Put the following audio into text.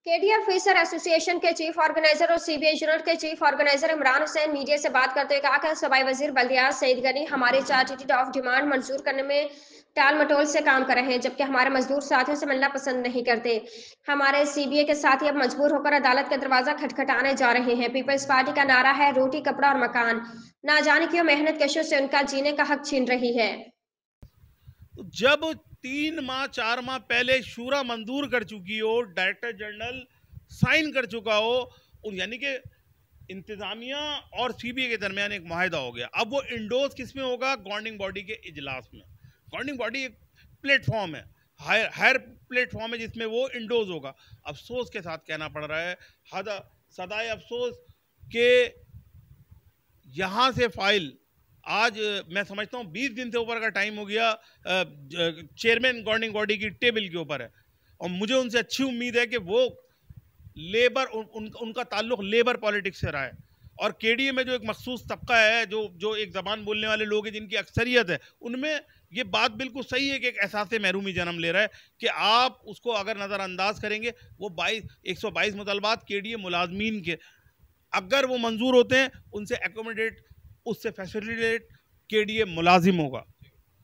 KD officer association के chief organiser और CBI unit के chief organiser Imran Hussain media से बात करते हुए कहा कि सूबाई वजीर बल्दियात सईद गनी हमारे चार्टर्ड ऑफ डिमांड मंजूर करने में टाल मटोल से काम कर रहे हैं, जबकि हमारे मजदूर साथियों से मिलना पसंद नहीं करते। हमारे सीबीआई के साथी अब मजबूर होकर अदालत का दरवाजा खटखटाने जा रहे हैं। पीपल्स पार्टी का नारा है रोटी कपड़ा और मकान, ना जाने क्यों मेहनत कशों से उनका जीने का हक छीन रही है। जब 3 माह 4 माह पहले शूरा मंजूर कर चुकी हो, डायरेक्टर जनरल साइन कर चुका हो, यानी कि इंतजामिया और सीबीआई के दरमियान एक मुआहदा हो गया। अब वो इंडोर्स किस में होगा? गवर्निंग बॉडी के इजलास में। गवर्निंग बॉडी एक प्लेटफॉर्म है, हायर प्लेटफॉर्म है जिसमें वो इंडोर्स होगा। अफसोस के साथ कहना पड़ रहा है, सदाए अफसोस के यहाँ से फाइल आज मैं समझता हूँ 20 दिन से ऊपर का टाइम हो गया चेयरमैन गवर्निंग बॉडी की टेबल के ऊपर है, और मुझे उनसे अच्छी उम्मीद है कि वो लेबर उनका ताल्लुक लेबर पॉलिटिक्स से रहा है। और केडीए में जो एक मखसूस तबका है, जो एक ज़बान बोलने वाले लोग हैं जिनकी अक्सरियत है, उनमें ये बात बिल्कुल सही है कि एक एहसास महरूमी जन्म ले रहा है कि आप उसको अगर नज़रअंदाज करेंगे, वो 122 मुतालबात केडीए मुलाजमीन के अगर वो मंजूर होते हैं, उनसे एकोमोडेट, उससे फैसिलिटेट केडीए मुलाजिम होगा।